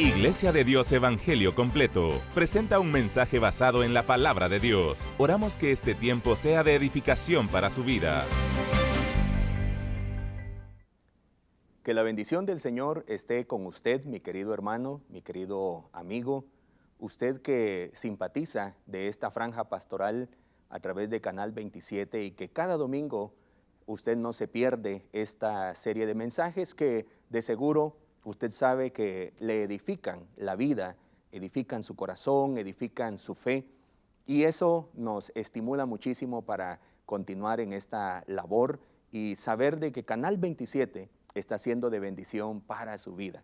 Iglesia de Dios Evangelio Completo presenta un mensaje basado en la palabra de Dios. Oramos que este tiempo sea de edificación para su vida. Que la bendición del Señor esté con usted, mi querido hermano, mi querido amigo, usted que simpatiza de esta franja pastoral a través de Canal 27 y que cada domingo usted no se pierde esta serie de mensajes que de seguro usted sabe que le edifican la vida, edifican su corazón, edifican su fe, y eso nos estimula muchísimo para continuar en esta labor y saber de que Canal 27 está siendo de bendición para su vida.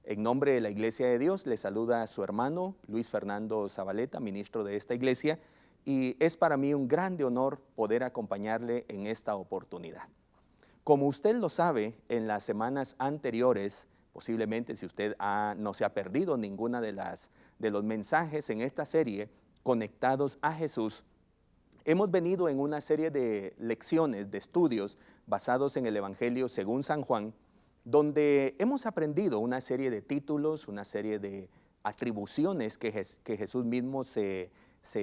En nombre de la Iglesia de Dios le saluda a su hermano Luis Fernando Zabaleta, ministro de esta iglesia, y es para mí un grande honor poder acompañarle en esta oportunidad. Como usted lo sabe, en las semanas anteriores, posiblemente si usted no se ha perdido ninguna de los mensajes en esta serie conectados a Jesús, hemos venido en una serie de lecciones, de estudios basados en el Evangelio según San Juan, donde hemos aprendido una serie de títulos, una serie de atribuciones que Jesús mismo se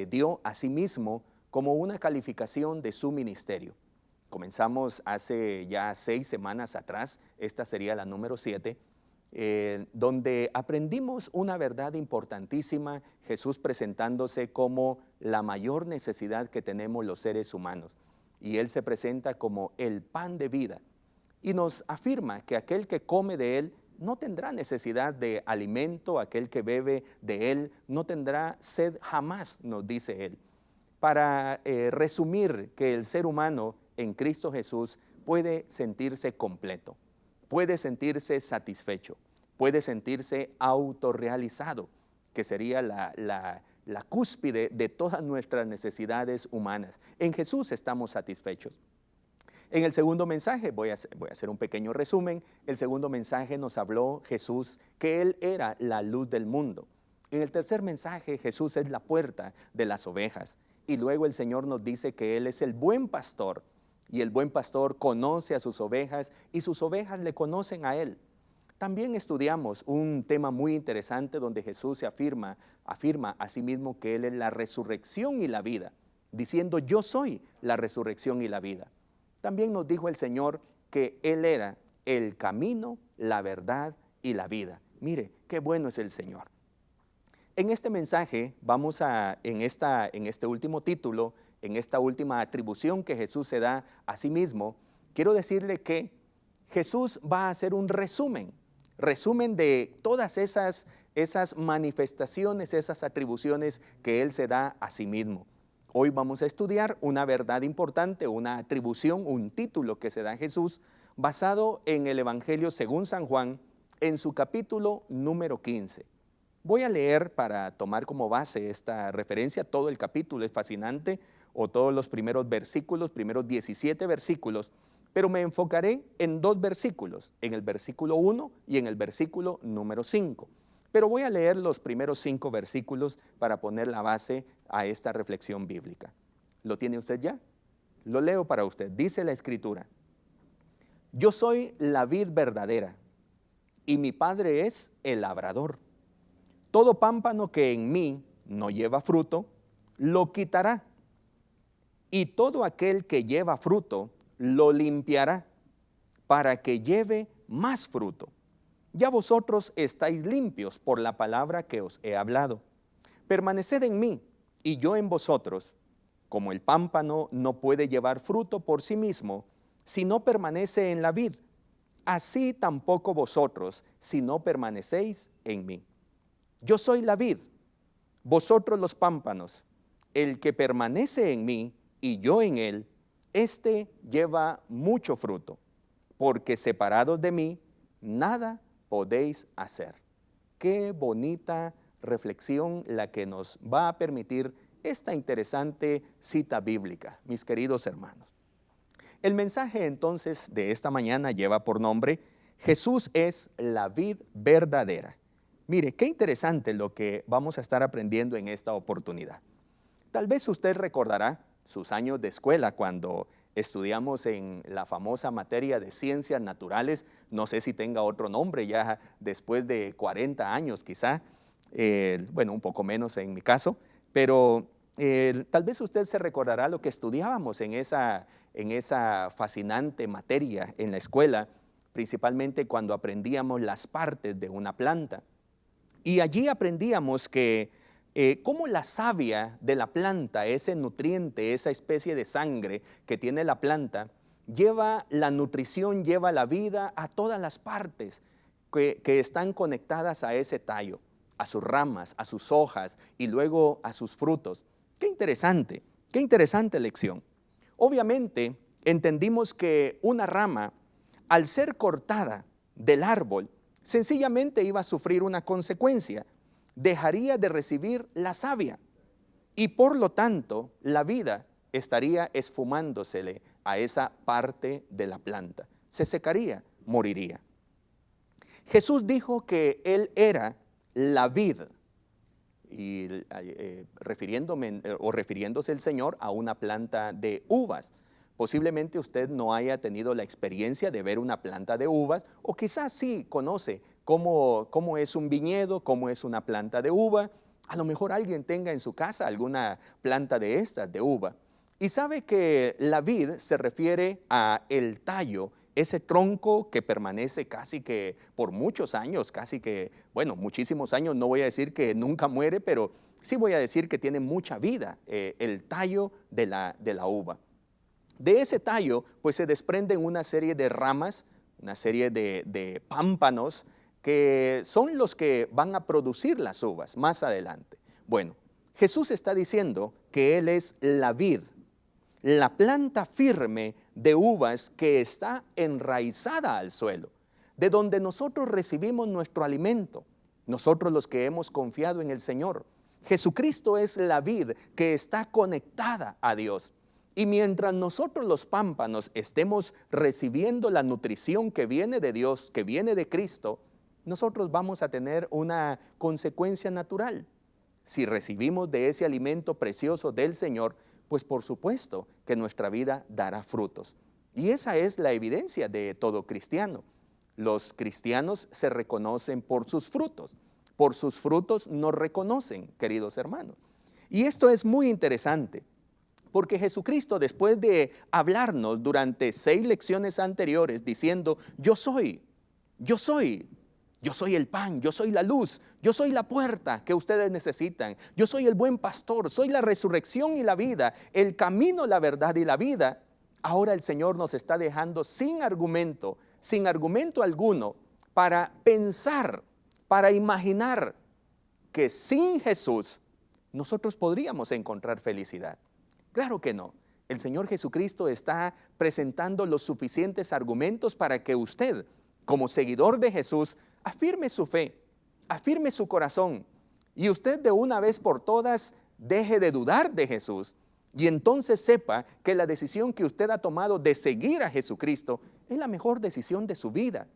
dio a sí mismo como una calificación de su ministerio. Comenzamos hace ya 6 semanas atrás, esta sería la número 7, donde aprendimos una verdad importantísima, Jesús presentándose como la mayor necesidad que tenemos los seres humanos. Y Él se presenta como el pan de vida y nos afirma que aquel que come de Él no tendrá necesidad de alimento, aquel que bebe de Él no tendrá sed jamás, nos dice Él. Para resumir que el ser humano en Cristo Jesús puede sentirse completo, puede sentirse satisfecho, puede sentirse autorrealizado, que sería la cúspide de todas nuestras necesidades humanas. En Jesús estamos satisfechos. En el segundo mensaje, voy a hacer un pequeño resumen, el segundo mensaje nos habló Jesús que Él era la luz del mundo. En el tercer mensaje, Jesús es la puerta de las ovejas. Y luego el Señor nos dice que Él es el buen pastor. Y el buen pastor conoce a sus ovejas y sus ovejas le conocen a Él. También estudiamos un tema muy interesante donde Jesús se afirma a sí mismo que Él es la resurrección y la vida, diciendo yo soy la resurrección y la vida. También nos dijo el Señor que Él era el camino, la verdad y la vida. Mire, qué bueno es el Señor. En este mensaje vamos en este último título, en esta última atribución que Jesús se da a sí mismo, quiero decirle que Jesús va a hacer un resumen de todas esas manifestaciones, esas atribuciones que Él se da a sí mismo. Hoy vamos a estudiar una verdad importante, una atribución, un título que se da a Jesús basado en el Evangelio según San Juan en su capítulo número 15. Voy a leer para tomar como base esta referencia, todo el capítulo es fascinante, o todos los primeros versículos, primeros 17 versículos, pero me enfocaré en 2 versículos, en el versículo 1 y en el versículo número 5. Pero voy a leer los primeros 5 versículos para poner la base a esta reflexión bíblica. ¿Lo tiene usted ya? Lo leo para usted. Dice la Escritura: yo soy la vid verdadera y mi Padre es el labrador. Todo pámpano que en mí no lleva fruto, lo quitará. Y todo aquel que lleva fruto, lo limpiará, para que lleve más fruto. Ya vosotros estáis limpios por la palabra que os he hablado. Permaneced en mí, y yo en vosotros. Como el pámpano no puede llevar fruto por sí mismo, si no permanece en la vid, así tampoco vosotros, si no permanecéis en mí. Yo soy la vid, vosotros los pámpanos. El que permanece en mí y yo en él, éste lleva mucho fruto, porque separados de mí, nada podéis hacer. Qué bonita reflexión la que nos va a permitir esta interesante cita bíblica, mis queridos hermanos. El mensaje entonces de esta mañana lleva por nombre: Jesús es la vid verdadera. Mire, qué interesante lo que vamos a estar aprendiendo en esta oportunidad. Tal vez usted recordará sus años de escuela cuando estudiamos en la famosa materia de ciencias naturales, no sé si tenga otro nombre ya después de 40 años quizá, bueno, un poco menos en mi caso, pero tal vez usted se recordará lo que estudiábamos en esa fascinante materia en la escuela, principalmente cuando aprendíamos las partes de una planta. Y allí aprendíamos que cómo la savia de la planta, ese nutriente, esa especie de sangre que tiene la planta, lleva la nutrición, lleva la vida a todas las partes que están conectadas a ese tallo, a sus ramas, a sus hojas y luego a sus frutos. Qué interesante lección. Obviamente entendimos que una rama, al ser cortada del árbol, sencillamente iba a sufrir una consecuencia. Dejaría de recibir la savia y por lo tanto la vida estaría esfumándosele a esa parte de la planta. Se secaría, moriría. Jesús dijo que Él era la vid y refiriéndose el Señor a una planta de uvas. Posiblemente usted no haya tenido la experiencia de ver una planta de uvas o quizás sí conoce cómo es un viñedo, cómo es una planta de uva. A lo mejor alguien tenga en su casa alguna planta de estas de uva. Y sabe que la vid se refiere a el tallo, ese tronco que permanece casi que por muchos años, casi que, bueno, muchísimos años, no voy a decir que nunca muere, pero sí voy a decir que tiene mucha vida, el tallo de la uva. De ese tallo, pues se desprenden una serie de ramas, una serie de pámpanos, que son los que van a producir las uvas más adelante. Bueno, Jesús está diciendo que Él es la vid, la planta firme de uvas que está enraizada al suelo, de donde nosotros recibimos nuestro alimento, nosotros los que hemos confiado en el Señor. Jesucristo es la vid que está conectada a Dios. Y mientras nosotros los pámpanos estemos recibiendo la nutrición que viene de Dios, que viene de Cristo, nosotros vamos a tener una consecuencia natural. Si recibimos de ese alimento precioso del Señor, pues por supuesto que nuestra vida dará frutos. Y esa es la evidencia de todo cristiano. Los cristianos se reconocen por sus frutos. Por sus frutos nos reconocen, queridos hermanos. Y esto es muy interesante, porque Jesucristo, después de hablarnos durante 6 lecciones anteriores diciendo, yo soy el pan, yo soy la luz, yo soy la puerta que ustedes necesitan, yo soy el buen pastor, soy la resurrección y la vida, el camino, la verdad y la vida. Ahora el Señor nos está dejando sin argumento alguno para pensar, para imaginar que sin Jesús nosotros podríamos encontrar felicidad. Claro que no. El Señor Jesucristo está presentando los suficientes argumentos para que usted, como seguidor de Jesús, afirme su fe, afirme su corazón y usted de una vez por todas deje de dudar de Jesús y entonces sepa que la decisión que usted ha tomado de seguir a Jesucristo es la mejor decisión de su vida.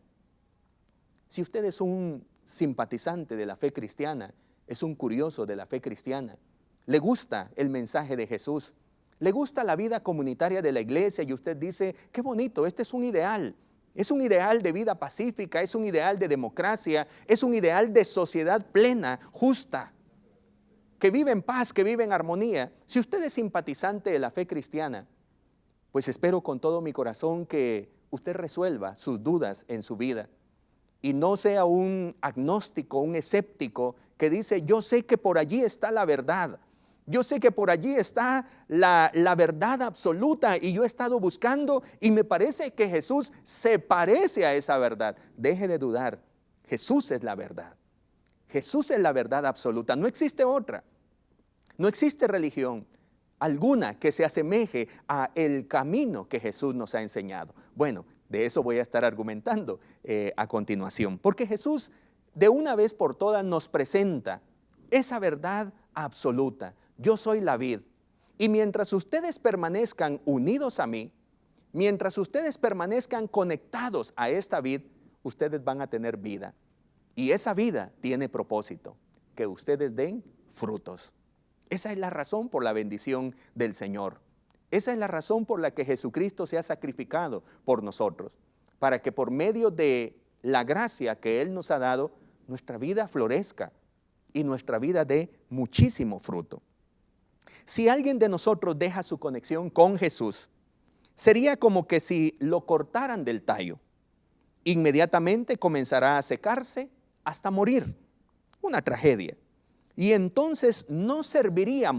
Si usted es un simpatizante de la fe cristiana, es un curioso de la fe cristiana, le gusta el mensaje de Jesús, le gusta la vida comunitaria de la iglesia y usted dice, qué bonito, este es un ideal. Es un ideal de vida pacífica, es un ideal de democracia, es un ideal de sociedad plena, justa, que vive en paz, que vive en armonía. Si usted es simpatizante de la fe cristiana, pues espero con todo mi corazón que usted resuelva sus dudas en su vida y no sea un agnóstico, un escéptico que dice, yo sé que por allí está la verdad. Yo sé que por allí está la verdad absoluta y yo he estado buscando y me parece que Jesús se parece a esa verdad. Deje de dudar, Jesús es la verdad. Jesús es la verdad absoluta, no existe otra. No existe religión alguna que se asemeje a el camino que Jesús nos ha enseñado. Bueno, de eso voy a estar argumentando a continuación, porque Jesús de una vez por todas nos presenta esa verdad absoluta. Yo soy la vid, y mientras ustedes permanezcan unidos a mí, mientras ustedes permanezcan conectados a esta vid, ustedes van a tener vida. Y esa vida tiene propósito, que ustedes den frutos. Esa es la razón por la bendición del Señor. Esa es la razón por la que Jesucristo se ha sacrificado por nosotros, para que por medio de la gracia que Él nos ha dado, nuestra vida florezca y nuestra vida dé muchísimo fruto. Si alguien de nosotros deja su conexión con Jesús, sería como que si lo cortaran del tallo. Inmediatamente comenzará a secarse hasta morir. Una tragedia. Y entonces no serviría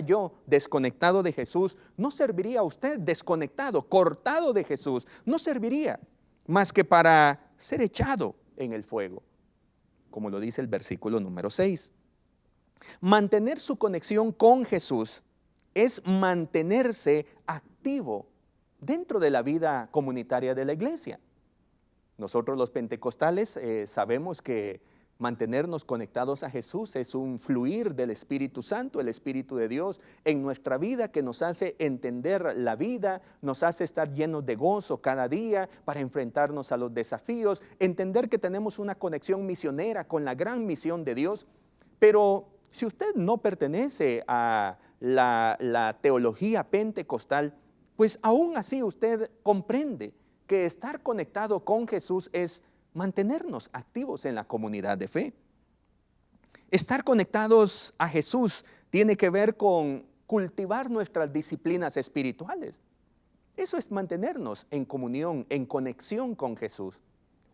yo desconectado de Jesús, no serviría usted desconectado, cortado de Jesús, no serviría más que para ser echado en el fuego, como lo dice el versículo número 6. Mantener su conexión con Jesús es mantenerse activo dentro de la vida comunitaria de la iglesia. Nosotros los pentecostales sabemos que mantenernos conectados a Jesús es un fluir del Espíritu Santo, el Espíritu de Dios en nuestra vida, que nos hace entender la vida, nos hace estar llenos de gozo cada día para enfrentarnos a los desafíos, entender que tenemos una conexión misionera con la gran misión de Dios. Pero si usted no pertenece a la teología pentecostal, pues aún así usted comprende que estar conectado con Jesús es mantenernos activos en la comunidad de fe. Estar conectados a Jesús tiene que ver con cultivar nuestras disciplinas espirituales. Eso es mantenernos en comunión, en conexión con Jesús.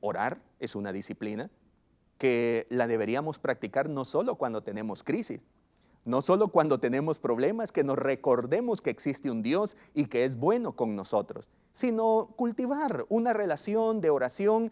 Orar es una disciplina que la deberíamos practicar no solo cuando tenemos crisis, no solo cuando tenemos problemas, que nos recordemos que existe un Dios y que es bueno con nosotros, sino cultivar una relación de oración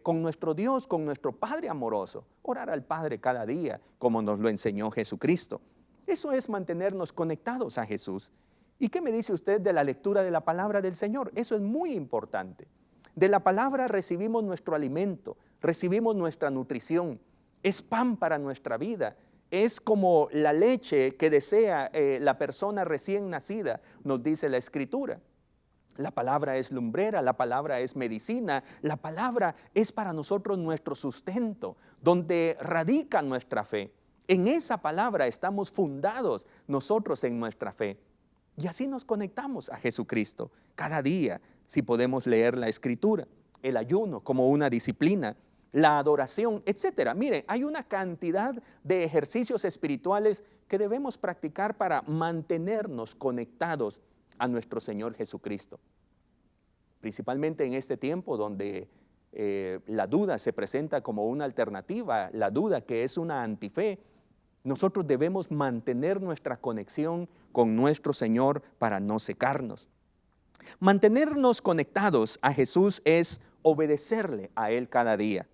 con nuestro Dios, con nuestro Padre amoroso. Orar al Padre cada día, como nos lo enseñó Jesucristo. Eso es mantenernos conectados a Jesús. ¿Y qué me dice usted de la lectura de la palabra del Señor? Eso es muy importante. De la palabra recibimos nuestro alimento, recibimos nuestra nutrición. Es pan para nuestra vida. Es como la leche que desea la persona recién nacida, nos dice la Escritura. La palabra es lumbrera, la palabra es medicina, la palabra es para nosotros nuestro sustento, donde radica nuestra fe. En esa palabra estamos fundados nosotros en nuestra fe. Y así nos conectamos a Jesucristo cada día, si podemos leer la Escritura, el ayuno como una disciplina, la adoración, etcétera. Miren, hay una cantidad de ejercicios espirituales que debemos practicar para mantenernos conectados a nuestro Señor Jesucristo. Principalmente en este tiempo donde la duda se presenta como una alternativa, la duda que es una antife, nosotros debemos mantener nuestra conexión con nuestro Señor para no secarnos. Mantenernos conectados a Jesús es obedecerle a Él cada día,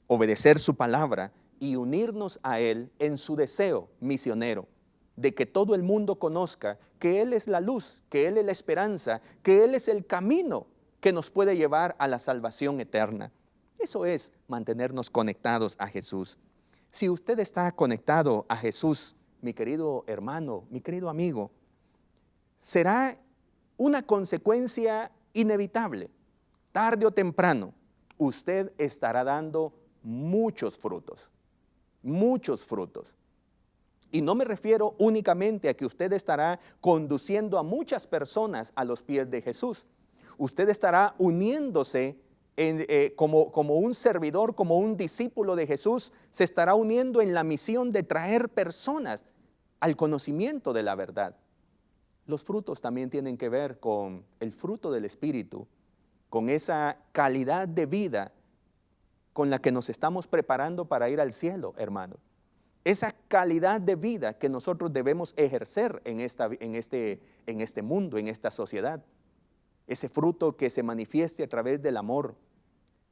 obedecer su palabra y unirnos a Él en su deseo misionero de que todo el mundo conozca que Él es la luz, que Él es la esperanza, que Él es el camino que nos puede llevar a la salvación eterna. Eso es mantenernos conectados a Jesús. Si usted está conectado a Jesús, mi querido hermano, mi querido amigo, será una consecuencia inevitable. Tarde o temprano, usted estará dando muchos frutos, muchos frutos. Y no me refiero únicamente a que usted estará conduciendo a muchas personas a los pies de Jesús. Usted estará uniéndose como un servidor, como un discípulo de Jesús, se estará uniendo en la misión de traer personas al conocimiento de la verdad. Los frutos también tienen que ver con el fruto del Espíritu, con esa calidad de vida con la que nos estamos preparando para ir al cielo, hermano. Esa calidad de vida que nosotros debemos ejercer en este mundo, en esta sociedad. Ese fruto que se manifieste a través del amor,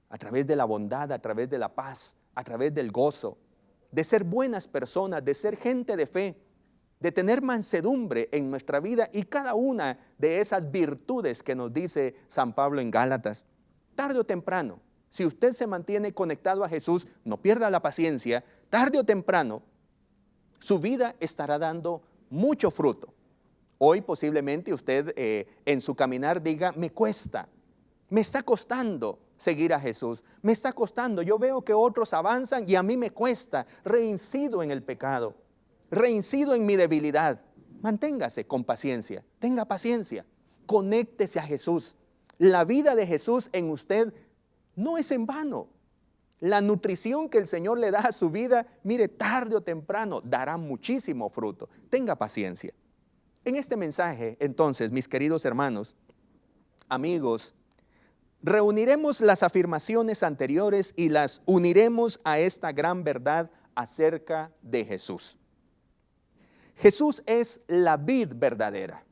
a través de la bondad, a través de la paz, a través del gozo, de ser buenas personas, de ser gente de fe, de tener mansedumbre en nuestra vida y cada una de esas virtudes que nos dice San Pablo en Gálatas. Tarde o temprano, si usted se mantiene conectado a Jesús, no pierda la paciencia, tarde o temprano, su vida estará dando mucho fruto. Hoy posiblemente usted en su caminar diga, me cuesta, me está costando seguir a Jesús, me está costando, yo veo que otros avanzan y a mí me cuesta, reincido en el pecado, reincido en mi debilidad. Manténgase con paciencia, tenga paciencia, conéctese a Jesús. La vida de Jesús en usted no es en vano. La nutrición que el Señor le da a su vida, mire, tarde o temprano dará muchísimo fruto. Tenga paciencia. En este mensaje, entonces, mis queridos hermanos, amigos, reuniremos las afirmaciones anteriores y las uniremos a esta gran verdad acerca de Jesús. Jesús es la vid verdadera,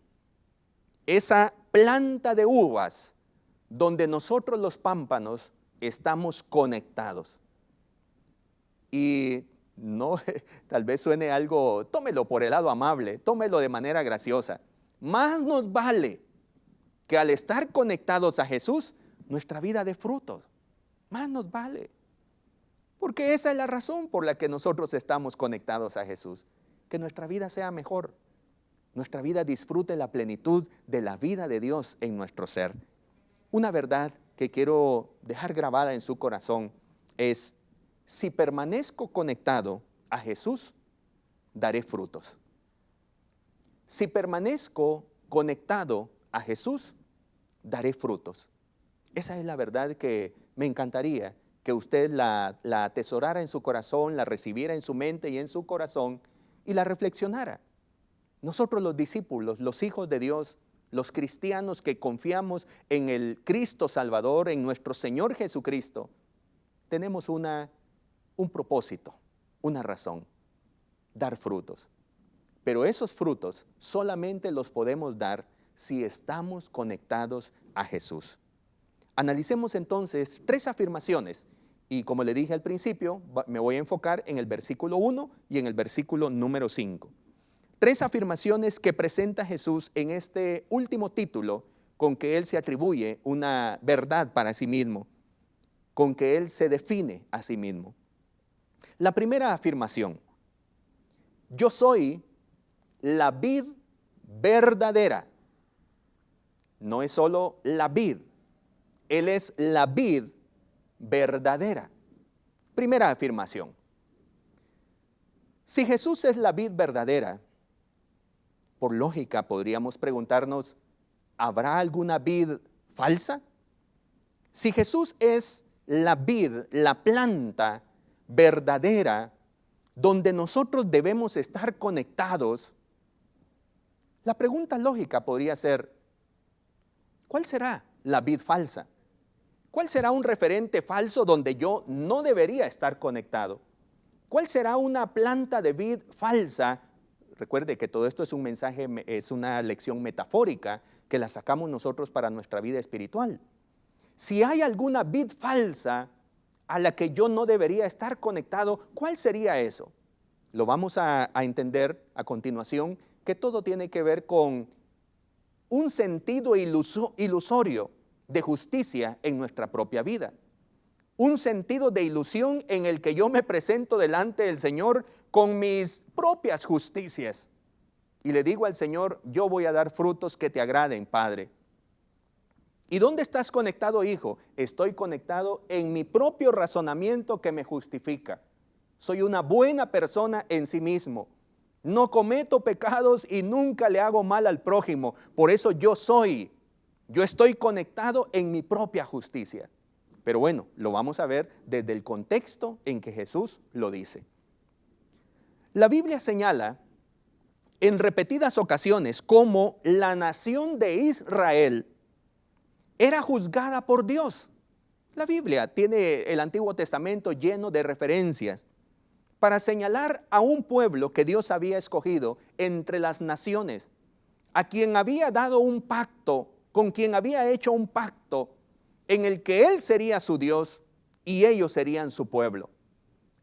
esa planta de uvas donde nosotros los pámpanos estamos conectados. Y no, tal vez suene algo, tómelo por el lado amable, tómelo de manera graciosa. Más nos vale que al estar conectados a Jesús, nuestra vida dé frutos. Más nos vale. Porque esa es la razón por la que nosotros estamos conectados a Jesús. Que nuestra vida sea mejor. Nuestra vida disfrute la plenitud de la vida de Dios en nuestro ser. Una verdad que quiero dejar grabada en su corazón es: si permanezco conectado a Jesús, daré frutos. Si permanezco conectado a Jesús, daré frutos. Esa es la verdad que me encantaría que usted la atesorara en su corazón, la recibiera en su mente y en su corazón y la reflexionara. Nosotros los discípulos, los hijos de Dios, los cristianos que confiamos en el Cristo Salvador, en nuestro Señor Jesucristo, tenemos un propósito, una razón: dar frutos. Pero esos frutos solamente los podemos dar si estamos conectados a Jesús. Analicemos entonces 3 afirmaciones y, como le dije al principio, me voy a enfocar en el versículo 1 y en el versículo número 5. 3 afirmaciones que presenta Jesús en este último título con que Él se atribuye una verdad para sí mismo, con que Él se define a sí mismo. La primera afirmación: yo soy la vid verdadera. No es solo la vid, Él es la vid verdadera. Primera afirmación: si Jesús es la vid verdadera, por lógica podríamos preguntarnos, ¿habrá alguna vid falsa? Si Jesús es la vid, la planta verdadera, donde nosotros debemos estar conectados, la pregunta lógica podría ser: ¿cuál será la vid falsa? ¿Cuál será un referente falso donde yo no debería estar conectado? ¿Cuál será una planta de vid falsa? Recuerde que todo esto es un mensaje, es una lección metafórica que la sacamos nosotros para nuestra vida espiritual. Si hay alguna vid falsa a la que yo no debería estar conectado, ¿cuál sería eso? Lo vamos a entender a continuación, que todo tiene que ver con un sentido ilusorio de justicia en nuestra propia vida. Un sentido de ilusión en el que yo me presento delante del Señor con mis propias justicias. Y le digo al Señor: yo voy a dar frutos que te agraden, Padre. ¿Y dónde estás conectado, hijo? Estoy conectado en mi propio razonamiento que me justifica. Soy una buena persona en sí mismo. No cometo pecados y nunca le hago mal al prójimo. Por eso yo estoy conectado en mi propia justicia. Pero bueno, lo vamos a ver desde el contexto en que Jesús lo dice. La Biblia señala en repetidas ocasiones cómo la nación de Israel era juzgada por Dios. La Biblia tiene el Antiguo Testamento lleno de referencias para señalar a un pueblo que Dios había escogido entre las naciones, a quien había dado un pacto, con quien había hecho un pacto en el que Él sería su Dios y ellos serían su pueblo.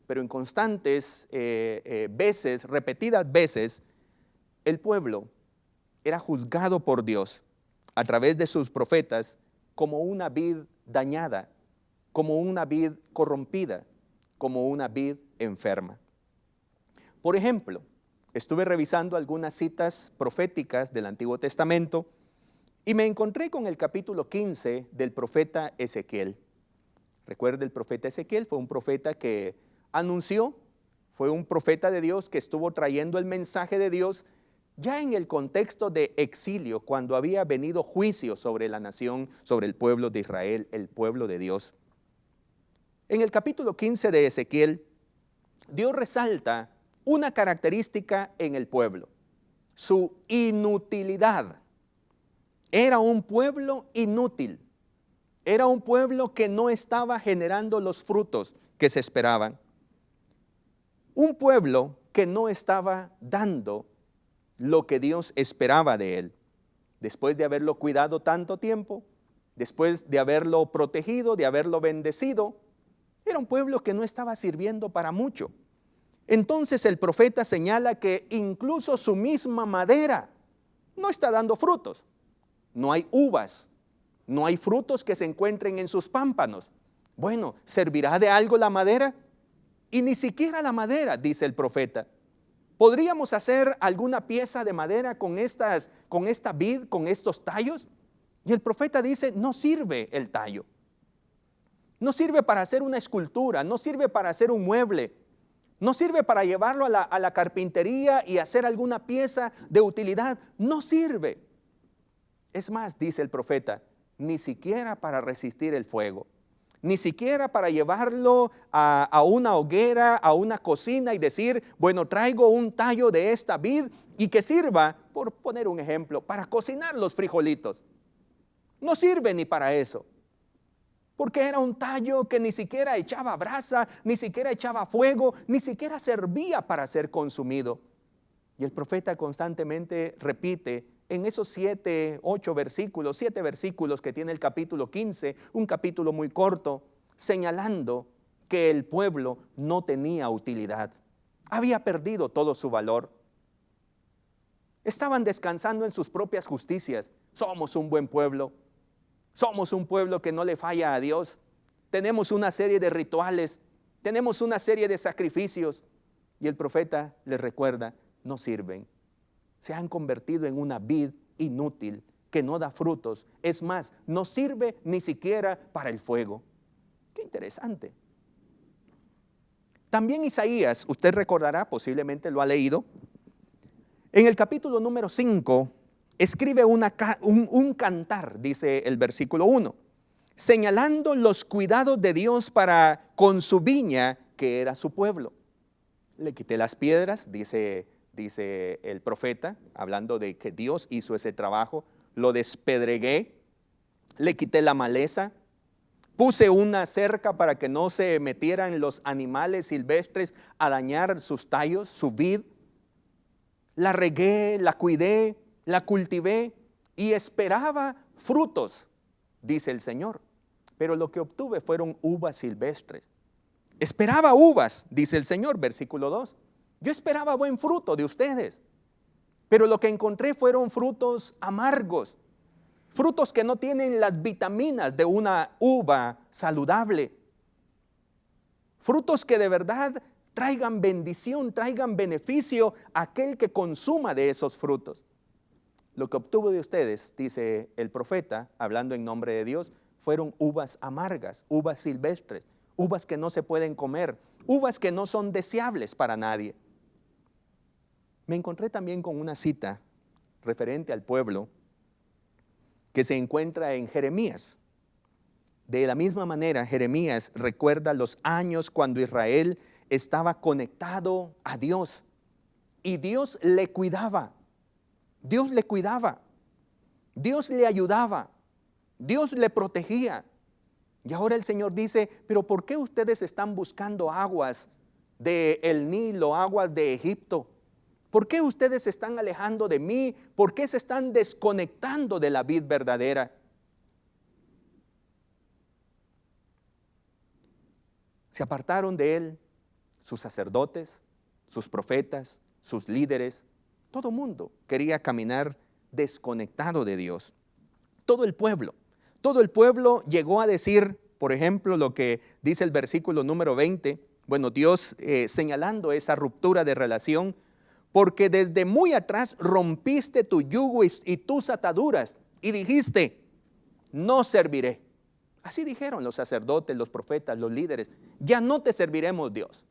Pero en constantes veces, repetidas veces, el pueblo era juzgado por Dios a través de sus profetas como una vid dañada, como una vid corrompida, como una vid enferma. Por ejemplo, estuve revisando algunas citas proféticas del Antiguo Testamento y me encontré con el capítulo 15 del profeta Ezequiel. Recuerde, el profeta Ezequiel fue un profeta que anunció, fue un profeta de Dios que estuvo trayendo el mensaje de Dios ya en el contexto de exilio, cuando había venido juicio sobre la nación, sobre el pueblo de Israel, el pueblo de Dios. En el capítulo 15 de Ezequiel, Dios resalta una característica en el pueblo: su inutilidad. Era un pueblo inútil. Era un pueblo que no estaba generando los frutos que se esperaban. Un pueblo que no estaba dando lo que Dios esperaba de él. Después de haberlo cuidado tanto tiempo, después de haberlo protegido, de haberlo bendecido, era un pueblo que no estaba sirviendo para mucho. Entonces el profeta señala que incluso su misma madera no está dando frutos. No hay uvas, no hay frutos que se encuentren en sus pámpanos. Bueno, ¿servirá de algo la madera? Y ni siquiera la madera, dice el profeta. ¿Podríamos hacer alguna pieza de madera con esta vid, con estos tallos? Y el profeta dice, no sirve el tallo. No sirve para hacer una escultura, no sirve para hacer un mueble, no sirve para llevarlo a la carpintería y hacer alguna pieza de utilidad. No sirve. Es más, dice el profeta, ni siquiera para resistir el fuego, ni siquiera para llevarlo a una hoguera, a una cocina y decir, bueno, traigo un tallo de esta vid y que sirva, por poner un ejemplo, para cocinar los frijolitos. No sirve ni para eso, porque era un tallo que ni siquiera echaba brasa, ni siquiera echaba fuego, ni siquiera servía para ser consumido. Y el profeta constantemente repite en esos 7 versículos que tiene el capítulo 15, un capítulo muy corto, señalando que el pueblo no tenía utilidad. Había perdido todo su valor. Estaban descansando en sus propias justicias. Somos un buen pueblo. Somos un pueblo que no le falla a Dios. Tenemos una serie de rituales. Tenemos una serie de sacrificios. Y el profeta les recuerda, no sirven. Se han convertido en una vid inútil que no da frutos. Es más, no sirve ni siquiera para el fuego. Qué interesante. También Isaías, usted recordará, posiblemente lo ha leído, en el capítulo número 5, escribe un cantar, dice el versículo 1, señalando los cuidados de Dios para con su viña, que era su pueblo. Le quité las piedras, dice el profeta, hablando de que Dios hizo ese trabajo, lo despedregué, le quité la maleza, puse una cerca para que no se metieran los animales silvestres a dañar sus tallos, su vid, la regué, la cuidé, la cultivé y esperaba frutos, dice el Señor, pero lo que obtuve fueron uvas silvestres. Esperaba uvas, dice el Señor, versículo 2. Yo esperaba buen fruto de ustedes, pero lo que encontré fueron frutos amargos, frutos que no tienen las vitaminas de una uva saludable, frutos que de verdad traigan bendición, traigan beneficio a aquel que consuma de esos frutos. Lo que obtuvo de ustedes, dice el profeta, hablando en nombre de Dios, fueron uvas amargas, uvas silvestres, uvas que no se pueden comer, uvas que no son deseables para nadie. Me encontré también con una cita referente al pueblo que se encuentra en Jeremías. De la misma manera, Jeremías recuerda los años cuando Israel estaba conectado a Dios y Dios le cuidaba, Dios le cuidaba, Dios le ayudaba, Dios le protegía. Y ahora el Señor dice, pero ¿por qué ustedes están buscando aguas del Nilo, aguas de Egipto? ¿Por qué ustedes se están alejando de mí? ¿Por qué se están desconectando de la vid verdadera? Se apartaron de él sus sacerdotes, sus profetas, sus líderes. Todo mundo quería caminar desconectado de Dios. Todo el pueblo llegó a decir, por ejemplo, lo que dice el versículo número 20. Bueno, Dios señalando esa ruptura de relación, porque desde muy atrás rompiste tu yugo y tus ataduras y dijiste, no serviré. Así dijeron los sacerdotes, los profetas, los líderes. Ya no te serviremos, Dios.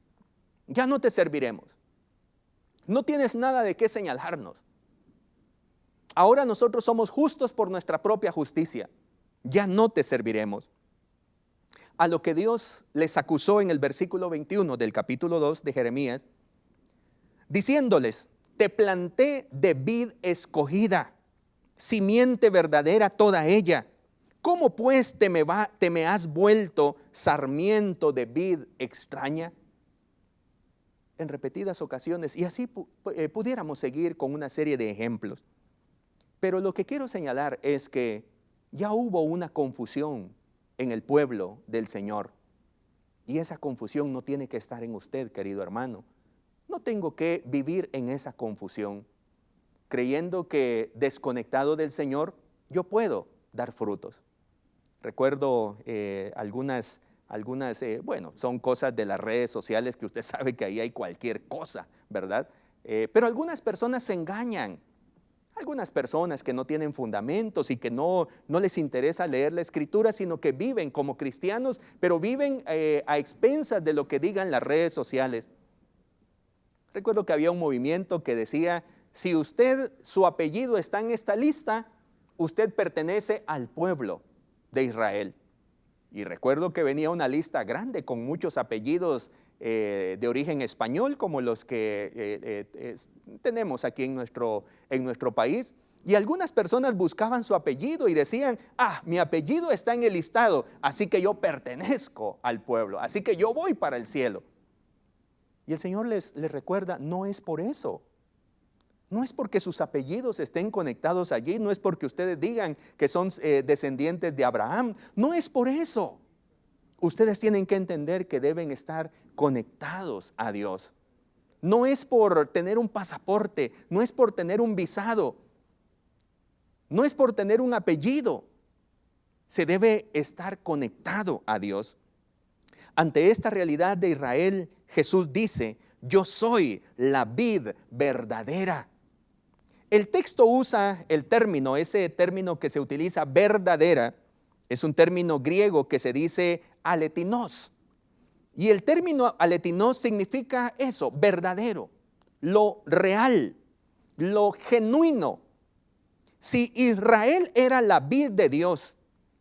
Ya no te serviremos. No tienes nada de qué señalarnos. ahora nosotros somos justos por nuestra propia justicia. Ya no te serviremos. A lo que Dios les acusó en el versículo 21 del capítulo 2 de Jeremías, diciéndoles: te planté de vid escogida, simiente verdadera toda ella. ¿Cómo pues te me has vuelto sarmiento de vid extraña? En repetidas ocasiones, y así pudiéramos seguir con una serie de ejemplos. Pero lo que quiero señalar es que ya hubo una confusión en el pueblo del Señor. Y esa confusión no tiene que estar en usted, querido hermano. No tengo que vivir en esa confusión, creyendo que desconectado del Señor yo puedo dar frutos. Recuerdo algunas, bueno, son cosas de las redes sociales que usted sabe que ahí hay cualquier cosa, ¿verdad? Pero algunas personas se engañan. Algunas personas que no tienen fundamentos y que no les interesa leer la Escritura, sino que viven como cristianos, pero viven a expensas de lo que digan las redes sociales. Recuerdo que había un movimiento que decía: si su apellido está en esta lista, usted pertenece al pueblo de Israel. Y recuerdo que venía una lista grande con muchos apellidos de origen español, como los que tenemos aquí en nuestro país. Y algunas personas buscaban su apellido y decían: mi apellido está en el listado, así que yo pertenezco al pueblo, así que yo voy para el cielo. Y el Señor les recuerda: no es por eso. No es porque sus apellidos estén conectados allí, no es porque ustedes digan que son descendientes de Abraham, no es por eso. Ustedes tienen que entender que deben estar conectados a Dios. No es por tener un pasaporte, no es por tener un visado, no es por tener un apellido. Se debe estar conectado a Dios. Ante esta realidad de Israel, Jesús dice: yo soy la vid verdadera. El texto usa ese término que se utiliza, verdadera, es un término griego que se dice aletinos. Y el término aletinos significa eso, verdadero, lo real, lo genuino. Si Israel era la vid de Dios,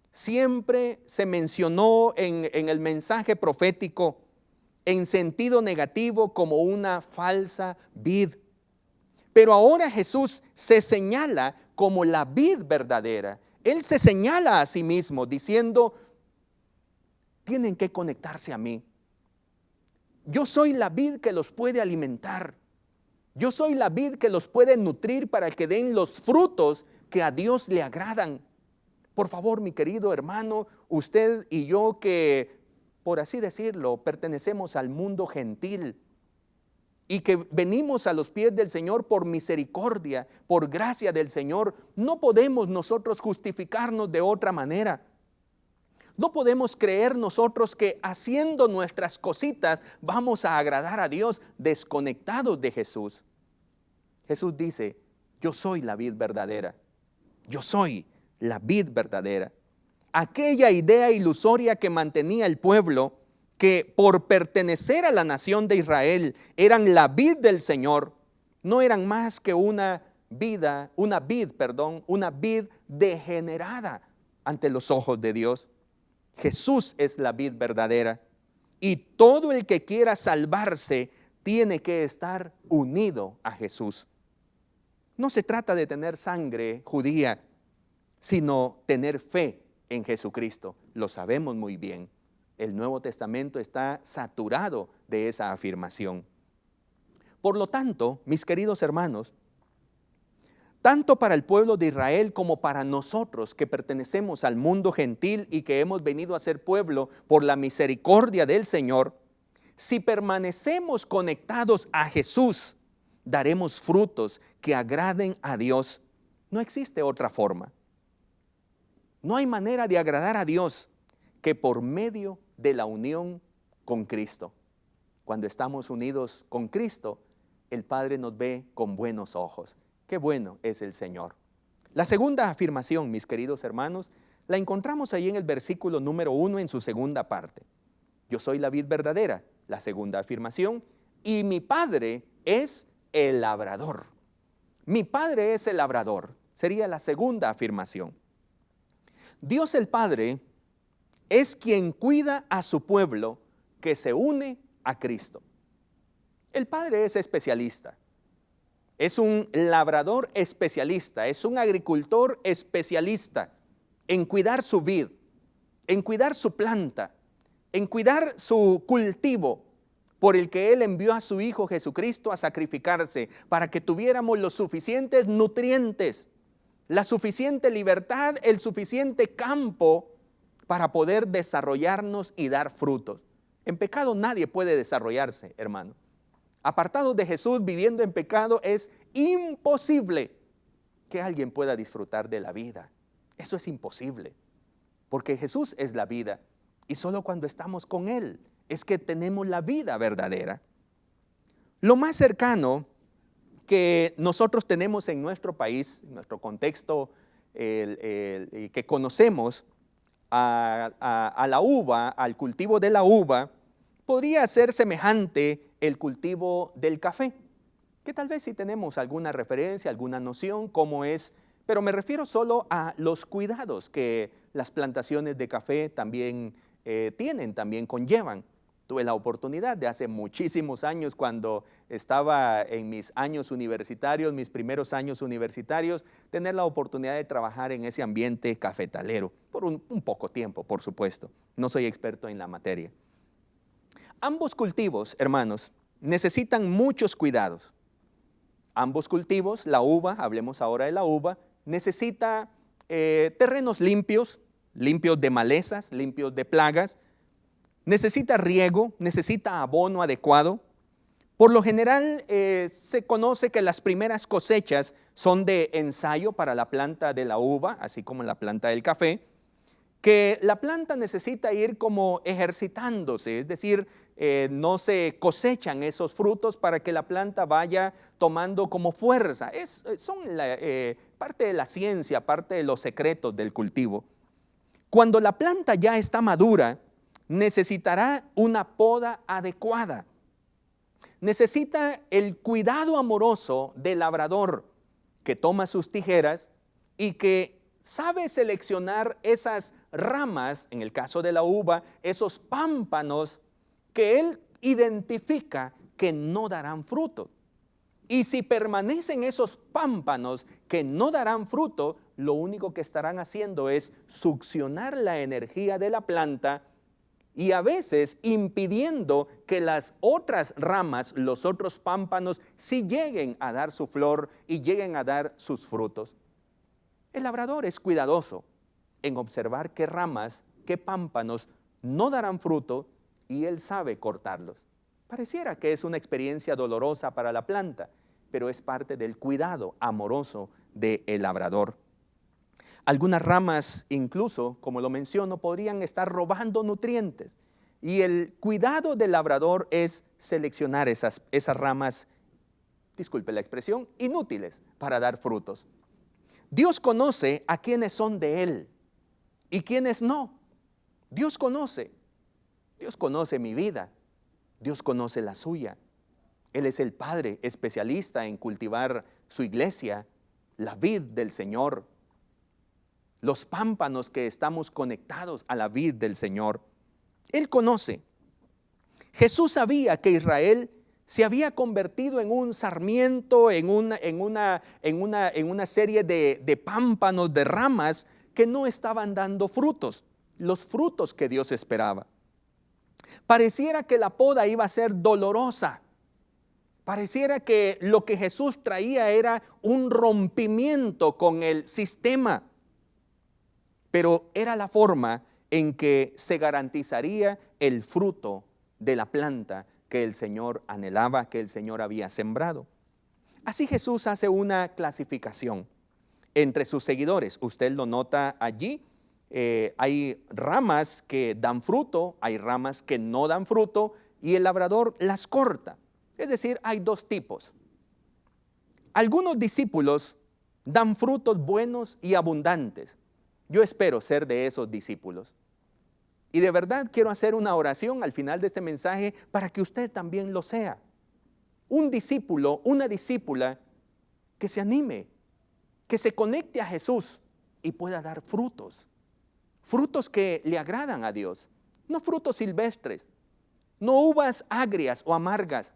siempre se mencionó en el mensaje profético en sentido negativo como una falsa vid. Pero ahora Jesús se señala como la vid verdadera. Él se señala a sí mismo diciendo: tienen que conectarse a mí. Yo soy la vid que los puede alimentar. Yo soy la vid que los puede nutrir para que den los frutos que a Dios le agradan. Por favor, mi querido hermano, usted y yo que, por así decirlo, pertenecemos al mundo gentil y que venimos a los pies del Señor por misericordia, por gracia del Señor, no podemos nosotros justificarnos de otra manera. No podemos creer nosotros que haciendo nuestras cositas vamos a agradar a Dios desconectados de Jesús. Jesús dice: yo soy la vid verdadera. Yo soy la vid verdadera. Aquella idea ilusoria que mantenía el pueblo, que por pertenecer a la nación de Israel eran la vid del Señor, no eran más que una vid degenerada ante los ojos de Dios. Jesús es la vid verdadera, y todo el que quiera salvarse tiene que estar unido a Jesús. No se trata de tener sangre judía, sino tener fe en Jesucristo. Lo sabemos muy bien. El Nuevo Testamento está saturado de esa afirmación. Por lo tanto, mis queridos hermanos, tanto para el pueblo de Israel como para nosotros que pertenecemos al mundo gentil y que hemos venido a ser pueblo por la misericordia del Señor, si permanecemos conectados a Jesús, daremos frutos que agraden a Dios. No existe otra forma. No hay manera de agradar a Dios que por medio de la unión con Cristo. Cuando estamos unidos con Cristo, el Padre nos ve con buenos ojos. Qué bueno es el Señor. La segunda afirmación, mis queridos hermanos, la encontramos ahí en el versículo número 1 en su segunda parte. Yo soy la vid verdadera, la segunda afirmación, y mi Padre es el labrador. Mi Padre es el labrador. sería la segunda afirmación. Dios el Padre es quien cuida a su pueblo que se une a Cristo. El Padre es especialista. Es un labrador especialista, es un agricultor especialista en cuidar su vid, en cuidar su planta, en cuidar su cultivo, por el que Él envió a su Hijo Jesucristo a sacrificarse para que tuviéramos los suficientes nutrientes, la suficiente libertad, el suficiente campo para poder desarrollarnos y dar frutos. En pecado nadie puede desarrollarse, hermano. Apartados de Jesús, viviendo en pecado, es imposible que alguien pueda disfrutar de la vida. Eso es imposible, porque Jesús es la vida y solo cuando estamos con Él es que tenemos la vida verdadera. Lo más cercano que nosotros tenemos en nuestro país, en nuestro contexto, que conocemos a la uva, al cultivo de la uva, podría ser semejante el cultivo del café, que tal vez sí tenemos alguna referencia, alguna noción cómo es, pero me refiero solo a los cuidados que las plantaciones de café también también conllevan. Tuve la oportunidad de hace muchísimos años, cuando estaba en mis años universitarios, mis primeros años universitarios, tener la oportunidad de trabajar en ese ambiente cafetalero, por un poco tiempo, por supuesto. No soy experto en la materia. Ambos cultivos, hermanos, necesitan muchos cuidados. Ambos cultivos, la uva, hablemos ahora de la uva, necesita terrenos limpios, limpios de malezas, limpios de plagas. Necesita riego, necesita abono adecuado. Por lo general se conoce que las primeras cosechas son de ensayo para la planta de la uva, así como la planta del café, que la planta necesita ir como ejercitándose, es decir, no se cosechan esos frutos para que la planta vaya tomando como fuerza. Son parte de la ciencia, parte de los secretos del cultivo. Cuando la planta ya está madura, necesitará una poda adecuada. Necesita el cuidado amoroso del labrador que toma sus tijeras y que sabe seleccionar esas ramas, en el caso de la uva, esos pámpanos que él identifica que no darán fruto. Y si permanecen esos pámpanos que no darán fruto, lo único que estarán haciendo es succionar la energía de la planta y a veces impidiendo que las otras ramas, los otros pámpanos, sí lleguen a dar su flor y lleguen a dar sus frutos. El labrador es cuidadoso en observar qué ramas, qué pámpanos no darán fruto y él sabe cortarlos. Pareciera que es una experiencia dolorosa para la planta, pero es parte del cuidado amoroso del labrador. Algunas ramas incluso, como lo menciono, podrían estar robando nutrientes. Y el cuidado del labrador es seleccionar esas ramas, disculpe la expresión, inútiles para dar frutos. Dios conoce a quienes son de Él y quienes no. Dios conoce mi vida, Dios conoce la suya. Él es el Padre especialista en cultivar su iglesia, la vid del Señor, los pámpanos que estamos conectados a la vid del Señor. Él conoce. Jesús sabía que Israel se había convertido en un sarmiento, en una serie de pámpanos, de ramas que no estaban dando frutos, los frutos que Dios esperaba. Pareciera que la poda iba a ser dolorosa. Pareciera que lo que Jesús traía era un rompimiento con el sistema. Pero era la forma en que se garantizaría el fruto de la planta que el Señor anhelaba, que el Señor había sembrado. Así Jesús hace una clasificación entre sus seguidores. Usted lo nota allí. Hay ramas que dan fruto, hay ramas que no dan fruto y el labrador las corta. Es decir, hay dos tipos. Algunos discípulos dan frutos buenos y abundantes. Yo espero ser de esos discípulos. Y de verdad quiero hacer una oración al final de este mensaje para que usted también lo sea. Un discípulo, una discípula que se anime que se conecte a Jesús y pueda dar frutos. Frutos que le agradan a Dios. No frutos silvestres, no uvas agrias o amargas,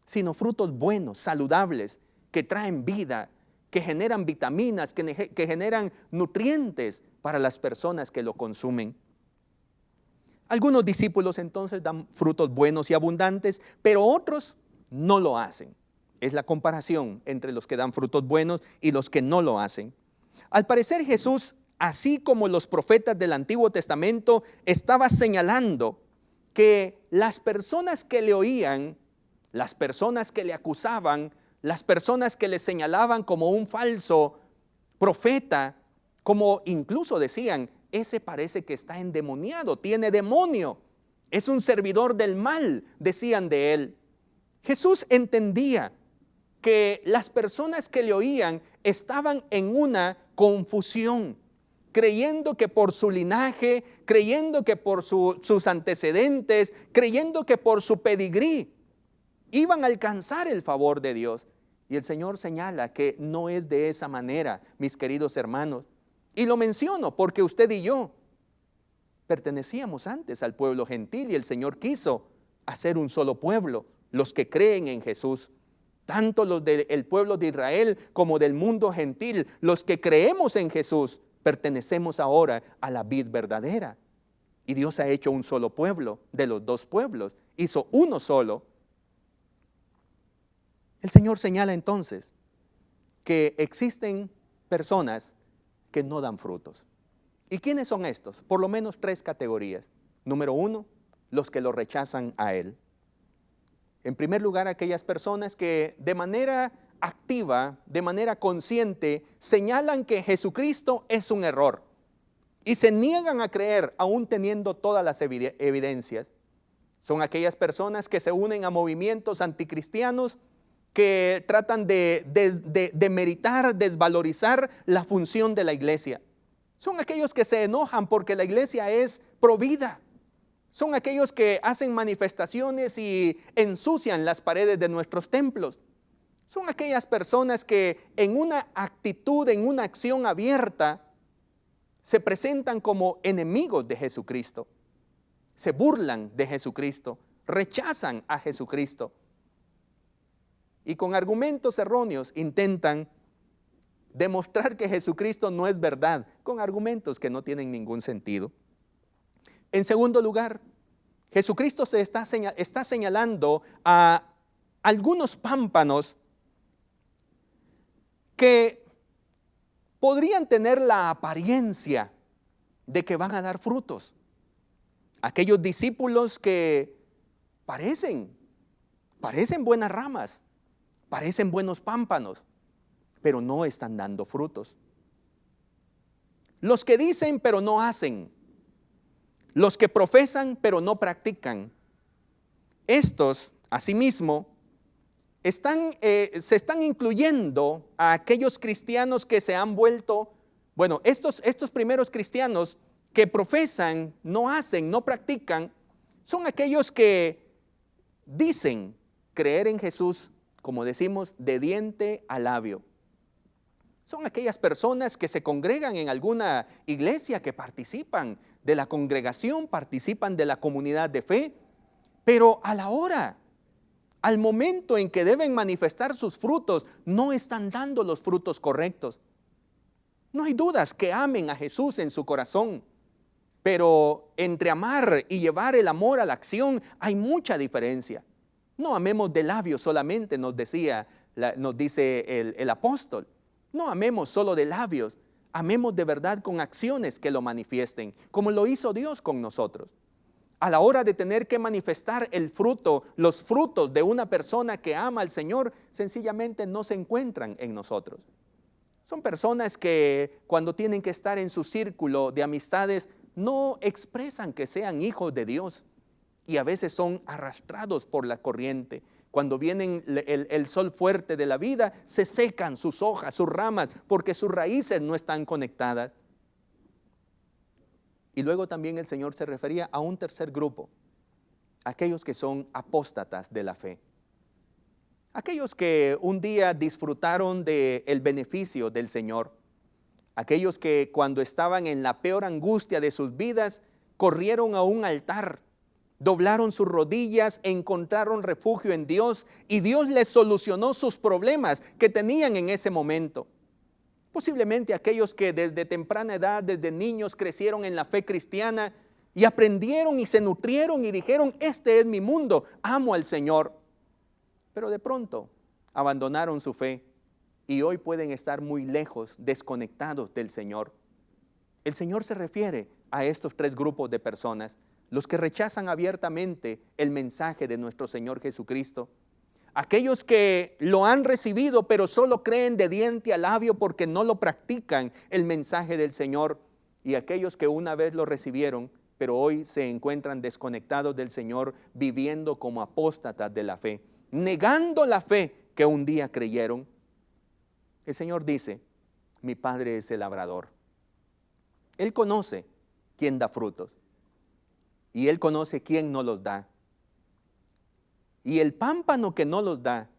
sino frutos buenos, saludables, que traen vida, que generan vitaminas, que generan nutrientes para las personas que lo consumen. Algunos discípulos entonces dan frutos buenos y abundantes, pero otros no lo hacen. Es la comparación entre los que dan frutos buenos y los que no lo hacen. Al parecer Jesús, así como los profetas del Antiguo Testamento, estaba señalando que las personas que le oían, las personas que le acusaban, las personas que le señalaban como un falso profeta, como incluso decían, ese parece que está endemoniado, tiene demonio, es un servidor del mal, decían de él. Jesús entendía que las personas que le oían estaban en una confusión, creyendo que por su linaje, creyendo que por sus antecedentes, creyendo que por su pedigrí iban a alcanzar el favor de Dios. Y el Señor señala que no es de esa manera, mis queridos hermanos. Y lo menciono porque usted y yo pertenecíamos antes al pueblo gentil y el Señor quiso hacer un solo pueblo, los que creen en Jesús. Tanto los del pueblo de Israel como del mundo gentil, los que creemos en Jesús, pertenecemos ahora a la vid verdadera. Y Dios ha hecho un solo pueblo, de los dos pueblos, hizo uno solo. El Señor señala entonces que existen personas que no dan frutos. ¿Y quiénes son estos? Por lo menos 3 categorías. Número 1, los que lo rechazan a Él. En primer lugar, aquellas personas que de manera activa, de manera consciente, señalan que Jesucristo es un error y se niegan a creer aún teniendo todas las evidencias. Son aquellas personas que se unen a movimientos anticristianos que tratan de demeritar, desvalorizar la función de la iglesia. Son aquellos que se enojan porque la iglesia es provida. Son aquellos que hacen manifestaciones y ensucian las paredes de nuestros templos. Son aquellas personas que en una actitud, en una acción abierta, se presentan como enemigos de Jesucristo. Se burlan de Jesucristo, rechazan a Jesucristo. Y con argumentos erróneos intentan demostrar que Jesucristo no es verdad, con argumentos que no tienen ningún sentido. En segundo lugar, Jesucristo se está señalando a algunos pámpanos que podrían tener la apariencia de que van a dar frutos. Aquellos discípulos que parecen buenas ramas, parecen buenos pámpanos, pero no están dando frutos. Los que dicen pero no hacen. Los que profesan pero no practican. Estos, asimismo, se están incluyendo a aquellos cristianos que se han vuelto, estos primeros cristianos que profesan, no hacen, no practican, son aquellos que dicen creer en Jesús, como decimos, de diente a labio. Son aquellas personas que se congregan en alguna iglesia, que participan de la congregación, participan de la comunidad de fe, pero a la hora, al momento en que deben manifestar sus frutos, no están dando los frutos correctos. No hay dudas que amen a Jesús en su corazón, pero entre amar y llevar el amor a la acción hay mucha diferencia. No amemos de labios solamente, nos dice el apóstol. No amemos solo de labios, amemos de verdad con acciones que lo manifiesten, como lo hizo Dios con nosotros. A la hora de tener que manifestar el fruto, los frutos de una persona que ama al Señor, sencillamente no se encuentran en nosotros. Son personas que cuando tienen que estar en su círculo de amistades, no expresan que sean hijos de Dios y a veces son arrastrados por la corriente. Cuando viene el sol fuerte de la vida, se secan sus hojas, sus ramas, porque sus raíces no están conectadas. Y luego también el Señor se refería a un tercer grupo, aquellos que son apóstatas de la fe. Aquellos que un día disfrutaron del beneficio del Señor. Aquellos que cuando estaban en la peor angustia de sus vidas, corrieron a un altar, doblaron sus rodillas, encontraron refugio en Dios y Dios les solucionó sus problemas que tenían en ese momento. Posiblemente aquellos que desde temprana edad, desde niños, crecieron en la fe cristiana y aprendieron y se nutrieron y dijeron, este es mi mundo, amo al Señor. Pero de pronto abandonaron su fe y hoy pueden estar muy lejos, desconectados del Señor. El Señor se refiere a estos tres grupos de personas, los que rechazan abiertamente el mensaje de nuestro Señor Jesucristo. Aquellos que lo han recibido pero solo creen de diente a labio porque no lo practican el mensaje del Señor. Y aquellos que una vez lo recibieron pero hoy se encuentran desconectados del Señor, viviendo como apóstatas de la fe, negando la fe que un día creyeron. El Señor dice, mi Padre es el labrador. Él conoce quién da frutos y Él conoce quién no los da. Y el pámpano que no los da,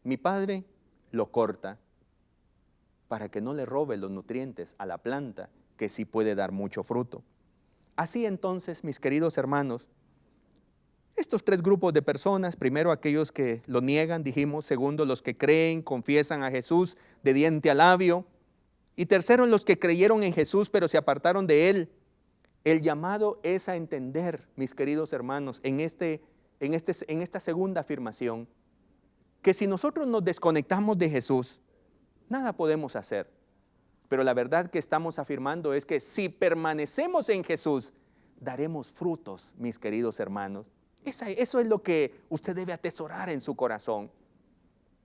mi Padre lo corta para que no le robe los nutrientes a la planta que sí puede dar mucho fruto. Así entonces, mis queridos hermanos, estos tres grupos de personas, primero aquellos que lo niegan, dijimos, segundo los que creen, confiesan a Jesús de diente a labio, y tercero los que creyeron en Jesús pero se apartaron de Él. El llamado es a entender, mis queridos hermanos, en esta segunda afirmación, que si nosotros nos desconectamos de Jesús, nada podemos hacer. Pero la verdad que estamos afirmando es que si permanecemos en Jesús, daremos frutos, mis queridos hermanos. Eso es lo que usted debe atesorar en su corazón.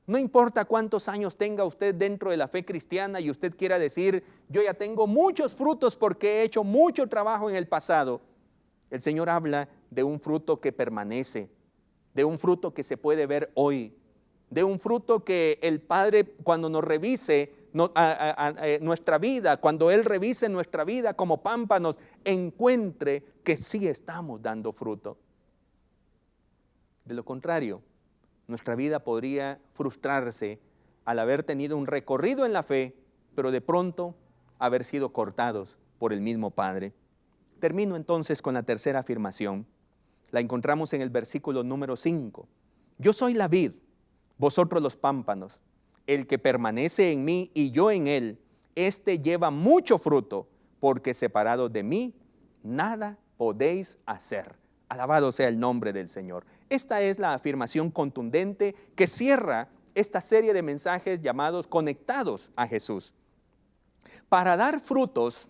No importa cuántos años tenga usted dentro de la fe cristiana y usted quiera decir, yo ya tengo muchos frutos porque he hecho mucho trabajo en el pasado. El Señor habla de un fruto que permanece, de un fruto que se puede ver hoy, de un fruto que el Padre cuando nos revise nuestra vida, cuando Él revise nuestra vida como pámpanos, encuentre que sí estamos dando fruto. De lo contrario, nuestra vida podría frustrarse al haber tenido un recorrido en la fe, pero de pronto haber sido cortados por el mismo Padre. Termino entonces con la tercera afirmación. La encontramos en el versículo número 5. Yo soy la vid, vosotros los pámpanos. El que permanece en mí y yo en él, éste lleva mucho fruto, porque separados de mí, nada podéis hacer. Alabado sea el nombre del Señor. Esta es la afirmación contundente que cierra esta serie de mensajes llamados conectados a Jesús. Para dar frutos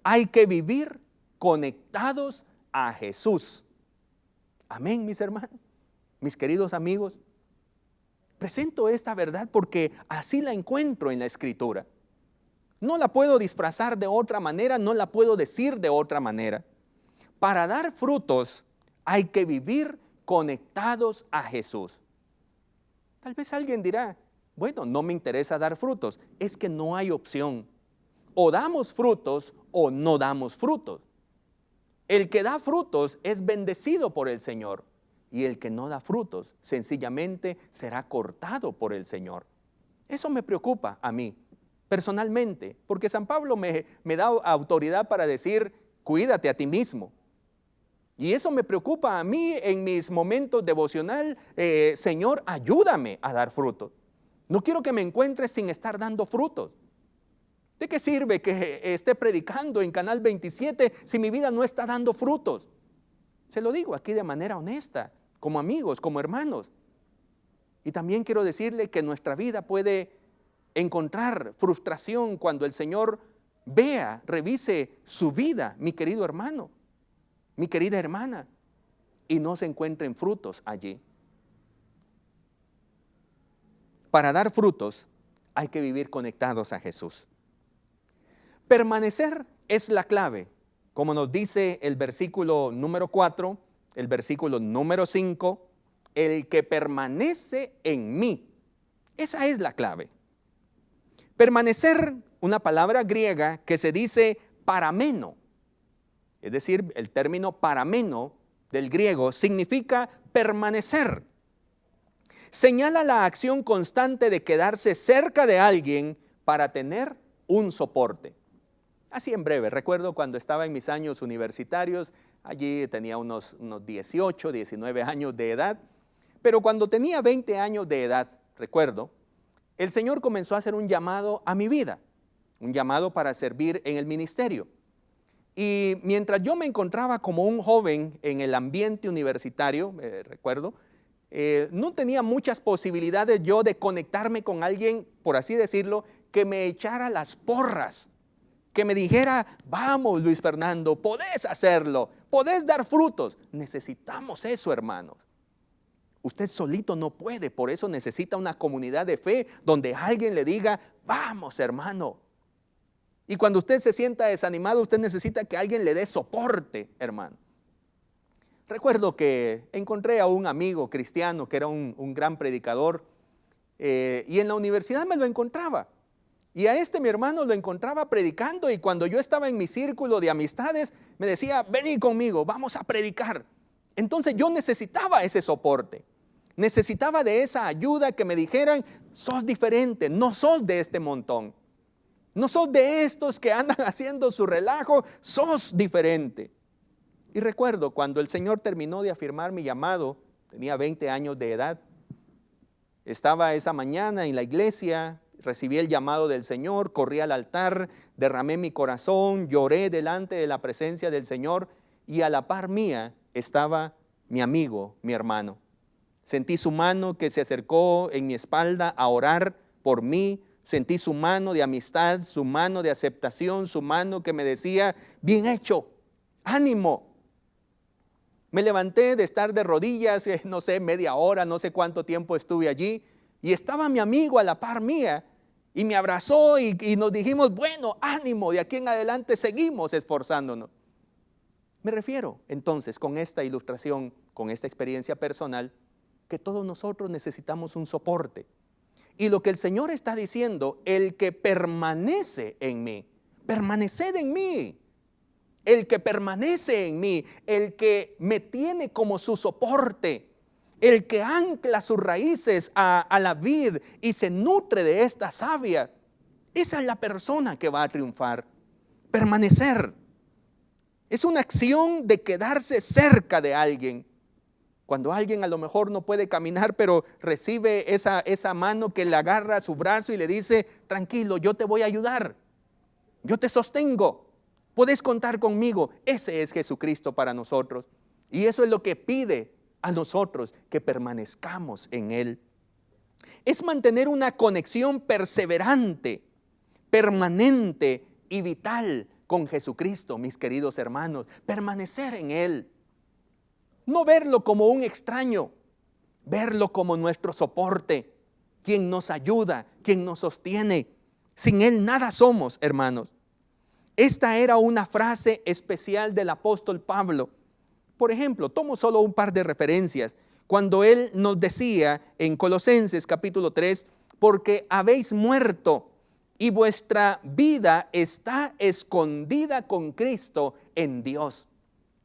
hay que vivir conectados a Jesús. Amén, mis hermanos, mis queridos amigos. Presento esta verdad porque así la encuentro en la Escritura. No la puedo disfrazar de otra manera, no la puedo decir de otra manera. Para dar frutos hay que vivir conectados a Jesús. Tal vez alguien dirá, bueno, no me interesa dar frutos. Es que no hay opción. O damos frutos o no damos frutos. El que da frutos es bendecido por el Señor. Y el que no da frutos, sencillamente será cortado por el Señor. Eso me preocupa a mí, personalmente, porque San Pablo me da autoridad para decir, cuídate a ti mismo. Y eso me preocupa a mí en mis momentos devocional. Señor, ayúdame a dar frutos. No quiero que me encuentre sin estar dando frutos. ¿De qué sirve que esté predicando en Canal 27 si mi vida no está dando frutos? Se lo digo aquí de manera honesta, como amigos, como hermanos. Y también quiero decirle que nuestra vida puede encontrar frustración cuando el Señor vea, revise su vida, mi querido hermano, mi querida hermana, y no se encuentren frutos allí. Para dar frutos hay que vivir conectados a Jesús. Permanecer es la clave, como nos dice el versículo número 4, el versículo número 5, el que permanece en mí. Esa es la clave. Permanecer, una palabra griega que se dice parameno. Es decir, el término parameno del griego significa permanecer. señala la acción constante de quedarse cerca de alguien para tener un soporte. Así en breve, recuerdo cuando estaba en mis años universitarios, allí tenía unos 18, 19 años de edad, pero cuando tenía 20 años de edad, recuerdo, el Señor comenzó a hacer un llamado a mi vida, un llamado para servir en el ministerio. Y mientras yo me encontraba como un joven en el ambiente universitario, recuerdo, no tenía muchas posibilidades yo de conectarme con alguien, por así decirlo, que me echara las porras, que me dijera, vamos Luis Fernando, podés hacerlo, podés dar frutos. Necesitamos eso, hermanos. Usted solito no puede, por eso necesita una comunidad de fe donde alguien le diga, vamos hermano. Y cuando usted se sienta desanimado, usted necesita que alguien le dé soporte, hermano. Recuerdo que encontré a un amigo cristiano que era un gran predicador y en la universidad me lo encontraba. Y a mi hermano lo encontraba predicando y cuando yo estaba en mi círculo de amistades me decía, vení conmigo, vamos a predicar. Entonces yo necesitaba ese soporte, necesitaba de esa ayuda que me dijeran, sos diferente, no sos de este montón. No sos de estos que andan haciendo su relajo, sos diferente. Y recuerdo cuando el Señor terminó de afirmar mi llamado, tenía 20 años de edad, estaba esa mañana en la iglesia, recibí el llamado del Señor, corrí al altar, derramé mi corazón, lloré delante de la presencia del Señor y a la par mía estaba mi amigo, mi hermano. Sentí su mano que se acercó en mi espalda a orar por mí. Sentí su mano de amistad, su mano de aceptación, su mano que me decía, bien hecho, ánimo. Me levanté de estar de rodillas, no sé, media hora, no sé cuánto tiempo estuve allí, y estaba mi amigo a la par mía, y me abrazó y nos dijimos, bueno, ánimo, de aquí en adelante seguimos esforzándonos. Me refiero entonces con esta ilustración, con esta experiencia personal, que todos nosotros necesitamos un soporte. Y lo que el Señor está diciendo, el que permanece en mí, permaneced en mí. El que permanece en mí, el que me tiene como su soporte, el que ancla sus raíces a la vid y se nutre de esta savia, esa es la persona que va a triunfar. Permanecer es una acción de quedarse cerca de alguien. Cuando alguien a lo mejor no puede caminar, pero recibe esa mano que le agarra a su brazo y le dice, tranquilo, yo te voy a ayudar, yo te sostengo, puedes contar conmigo. Ese es Jesucristo para nosotros. Y eso es lo que pide a nosotros, que permanezcamos en Él. Es mantener una conexión perseverante, permanente y vital con Jesucristo, mis queridos hermanos. Permanecer en Él. No verlo como un extraño, verlo como nuestro soporte, quien nos ayuda, quien nos sostiene. Sin Él nada somos, hermanos. Esta era una frase especial del apóstol Pablo. Por ejemplo, tomo solo un par de referencias. Cuando él nos decía en Colosenses capítulo 3, porque habéis muerto y vuestra vida está escondida con Cristo en Dios.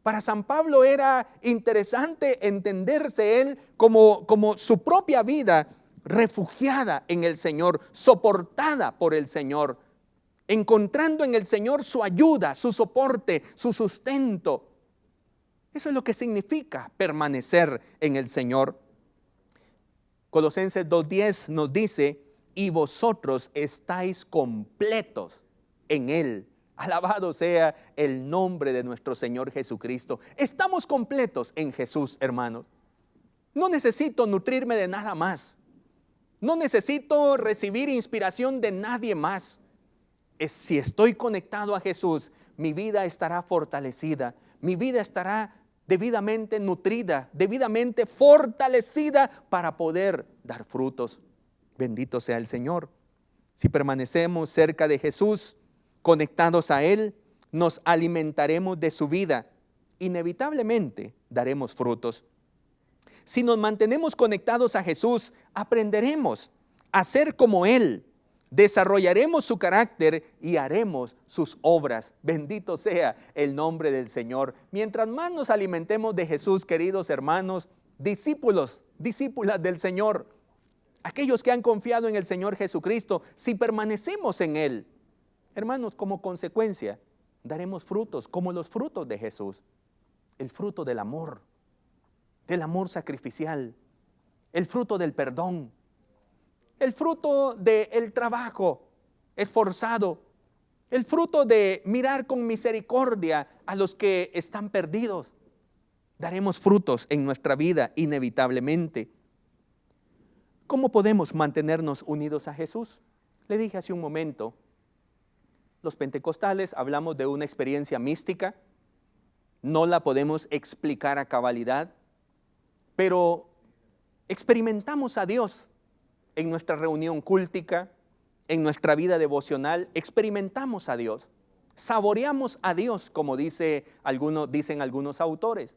Para San Pablo era interesante entenderse él como su propia vida refugiada en el Señor, soportada por el Señor, encontrando en el Señor su ayuda, su soporte, su sustento. Eso es lo que significa permanecer en el Señor. Colosenses 2:10 nos dice, y vosotros estáis completos en Él. Alabado sea el nombre de nuestro Señor Jesucristo. Estamos completos en Jesús, hermanos. No necesito nutrirme de nada más. No necesito recibir inspiración de nadie más. Si estoy conectado a Jesús, mi vida estará fortalecida. Mi vida estará debidamente nutrida, debidamente fortalecida para poder dar frutos. Bendito sea el Señor. Si permanecemos cerca de Jesús, conectados a Él, nos alimentaremos de su vida. Inevitablemente daremos frutos. Si nos mantenemos conectados a Jesús, aprenderemos a ser como Él. Desarrollaremos su carácter y haremos sus obras. Bendito sea el nombre del Señor. Mientras más nos alimentemos de Jesús, queridos hermanos, discípulos, discípulas del Señor, aquellos que han confiado en el Señor Jesucristo, si permanecemos en Él, hermanos, como consecuencia, daremos frutos como los frutos de Jesús. El fruto del amor sacrificial, el fruto del perdón, el fruto del trabajo esforzado, el fruto de mirar con misericordia a los que están perdidos. Daremos frutos en nuestra vida inevitablemente. ¿Cómo podemos mantenernos unidos a Jesús? Le dije hace un momento, los pentecostales hablamos de una experiencia mística, no la podemos explicar a cabalidad, pero experimentamos a Dios en nuestra reunión cúltica, en nuestra vida devocional, experimentamos a Dios, saboreamos a Dios, como dicen algunos autores.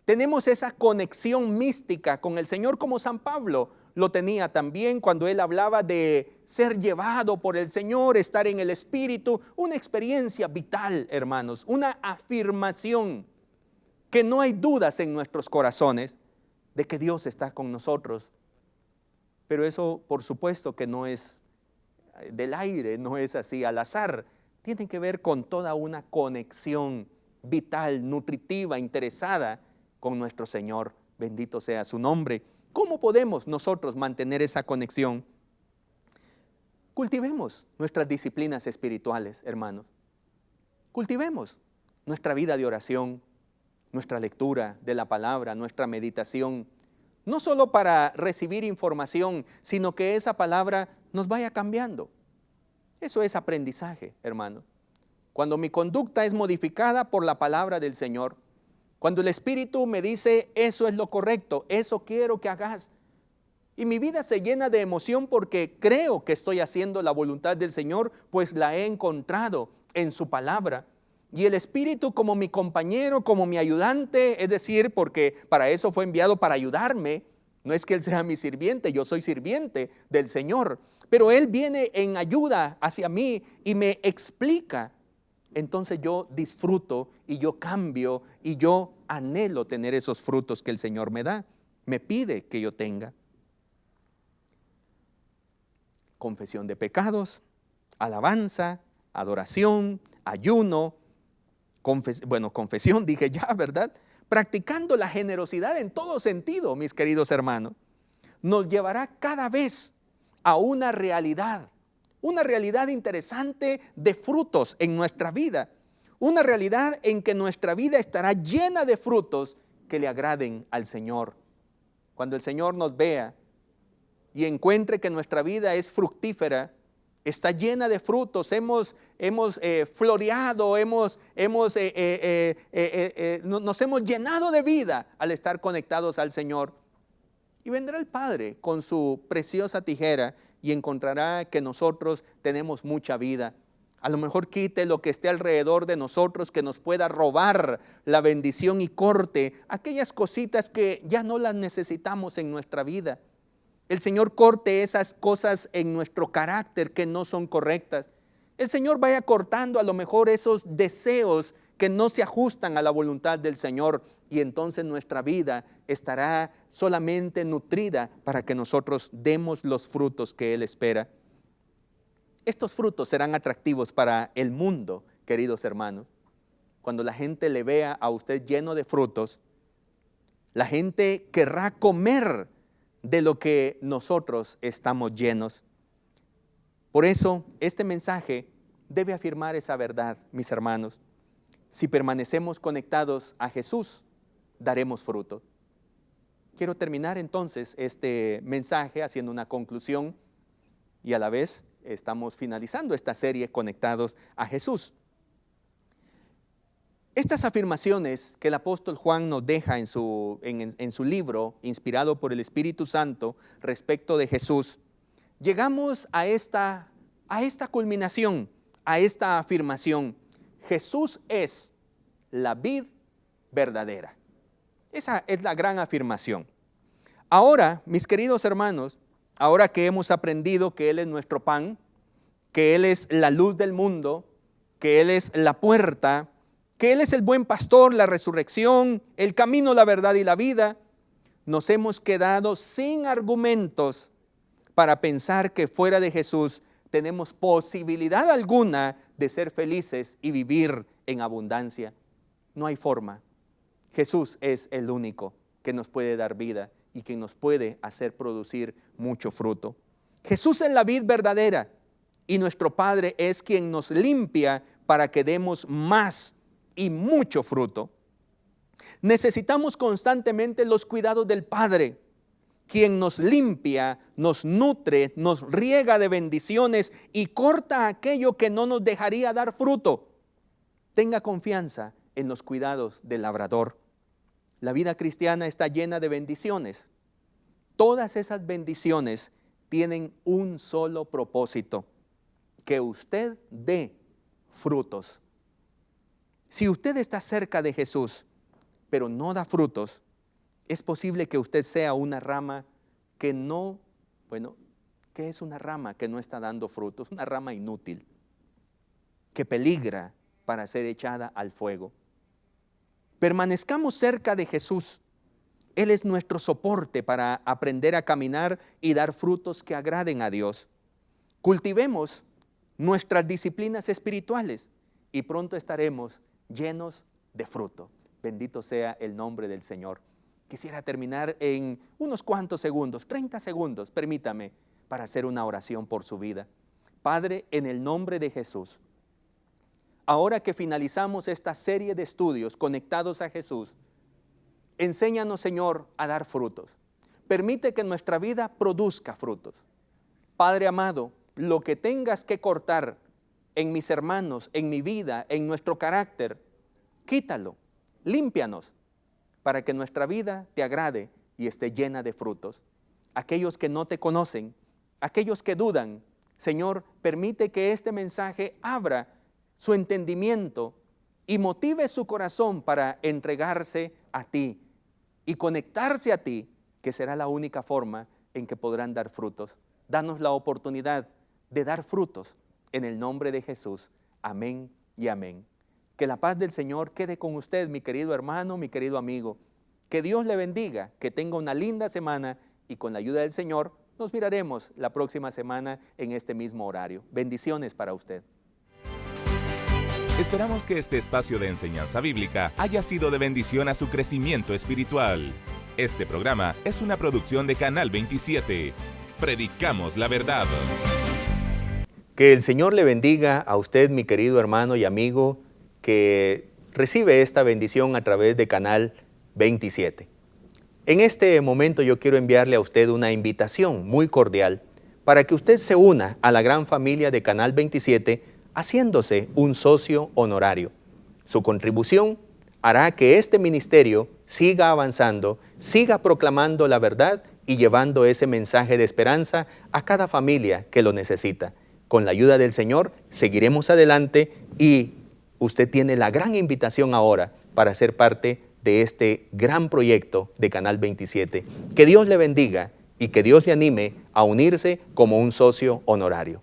Tenemos esa conexión mística con el Señor, como San Pablo lo tenía también cuando él hablaba de ser llevado por el Señor, estar en el Espíritu, una experiencia vital, hermanos, una afirmación que no hay dudas en nuestros corazones de que Dios está con nosotros. Pero eso, por supuesto, que no es del aire, no es así al azar. Tiene que ver con toda una conexión vital, nutritiva, interesada con nuestro Señor. Bendito sea su nombre. ¿Cómo podemos nosotros mantener esa conexión? Cultivemos nuestras disciplinas espirituales, hermanos. Cultivemos nuestra vida de oración, nuestra lectura de la palabra, nuestra meditación, no solo para recibir información, sino que esa palabra nos vaya cambiando. Eso es aprendizaje, hermano. Cuando mi conducta es modificada por la palabra del Señor, cuando el Espíritu me dice, eso es lo correcto, eso quiero que hagas, y mi vida se llena de emoción porque creo que estoy haciendo la voluntad del Señor, pues la he encontrado en su palabra. Y el Espíritu como mi compañero, como mi ayudante, es decir, porque para eso fue enviado, para ayudarme. No es que Él sea mi sirviente, yo soy sirviente del Señor, pero Él viene en ayuda hacia mí y me explica. Entonces yo disfruto y yo cambio y yo anhelo tener esos frutos que el Señor me da, me pide que yo tenga. Confesión de pecados, alabanza, adoración, ayuno, confesión dije ya, ¿verdad? Practicando la generosidad en todo sentido, mis queridos hermanos, nos llevará cada vez a una realidad interesante de frutos en nuestra vida, una realidad en que nuestra vida estará llena de frutos que le agraden al Señor. Cuando el Señor nos vea y encuentre que nuestra vida es fructífera, está llena de frutos, hemos floreado, nos hemos llenado de vida al estar conectados al Señor. Y vendrá el Padre con su preciosa tijera y encontrará que nosotros tenemos mucha vida. A lo mejor quite lo que esté alrededor de nosotros que nos pueda robar la bendición y corte aquellas cositas que ya no las necesitamos en nuestra vida. El Señor corte esas cosas en nuestro carácter que no son correctas. El Señor vaya cortando a lo mejor esos deseos que no se ajustan a la voluntad del Señor, y entonces nuestra vida estará solamente nutrida para que nosotros demos los frutos que Él espera. Estos frutos serán atractivos para el mundo, queridos hermanos. Cuando la gente le vea a usted lleno de frutos, la gente querrá comer de lo que nosotros estamos llenos. Por eso, este mensaje debe afirmar esa verdad, mis hermanos. Si permanecemos conectados a Jesús, daremos fruto. Quiero terminar entonces este mensaje haciendo una conclusión y a la vez estamos finalizando esta serie Conectados a Jesús. Estas afirmaciones que el apóstol Juan nos deja en su libro, inspirado por el Espíritu Santo, respecto de Jesús, llegamos a esta culminación, a esta afirmación: Jesús es la vid verdadera. Esa es la gran afirmación. Ahora, mis queridos hermanos, ahora que hemos aprendido que Él es nuestro pan, que Él es la luz del mundo, que Él es la puerta, que Él es el buen pastor, la resurrección, el camino, la verdad y la vida, nos hemos quedado sin argumentos para pensar que fuera de Jesús tenemos posibilidad alguna de ser felices y vivir en abundancia. No hay forma. Jesús es el único que nos puede dar vida y que nos puede hacer producir mucho fruto. Jesús es la vid verdadera y nuestro Padre es quien nos limpia para que demos más y mucho fruto. Necesitamos constantemente los cuidados del Padre, quien nos limpia, nos nutre, nos riega de bendiciones y corta aquello que no nos dejaría dar fruto. Tenga confianza en los cuidados del labrador. La vida cristiana está llena de bendiciones. Todas esas bendiciones tienen un solo propósito: que usted dé frutos. Si usted está cerca de Jesús, pero no da frutos, es posible que usted sea una rama que no, ¿qué es una rama que no está dando frutos? Una rama inútil, que peligra para ser echada al fuego. Permanezcamos cerca de Jesús. Él es nuestro soporte para aprender a caminar y dar frutos que agraden a Dios. Cultivemos nuestras disciplinas espirituales y pronto estaremos llenos de fruto. Bendito sea el nombre del Señor. Quisiera terminar en unos cuantos segundos, 30 segundos, permítame, para hacer una oración por su vida. Padre, en el nombre de Jesús, ahora que finalizamos esta serie de estudios conectados a Jesús, enséñanos, Señor, a dar frutos. Permite que nuestra vida produzca frutos. Padre amado, lo que tengas que cortar en mis hermanos, en mi vida, en nuestro carácter, quítalo, límpianos, para que nuestra vida te agrade y esté llena de frutos. Aquellos que no te conocen, aquellos que dudan, Señor, permite que este mensaje abra su entendimiento y motive su corazón para entregarse a ti y conectarse a ti, que será la única forma en que podrán dar frutos. Danos la oportunidad de dar frutos en el nombre de Jesús. Amén y amén. Que la paz del Señor quede con usted, mi querido hermano, mi querido amigo. Que Dios le bendiga, que tenga una linda semana y con la ayuda del Señor nos miraremos la próxima semana en este mismo horario. Bendiciones para usted. Esperamos que este espacio de enseñanza bíblica haya sido de bendición a su crecimiento espiritual. Este programa es una producción de Canal 27. Predicamos la verdad. Que el Señor le bendiga a usted, mi querido hermano y amigo, que recibe esta bendición a través de Canal 27. En este momento yo quiero enviarle a usted una invitación muy cordial para que usted se una a la gran familia de Canal 27 haciéndose un socio honorario. Su contribución hará que este ministerio siga avanzando, siga proclamando la verdad y llevando ese mensaje de esperanza a cada familia que lo necesita. Con la ayuda del Señor seguiremos adelante y usted tiene la gran invitación ahora para ser parte de este gran proyecto de Canal 27. Que Dios le bendiga y que Dios le anime a unirse como un socio honorario.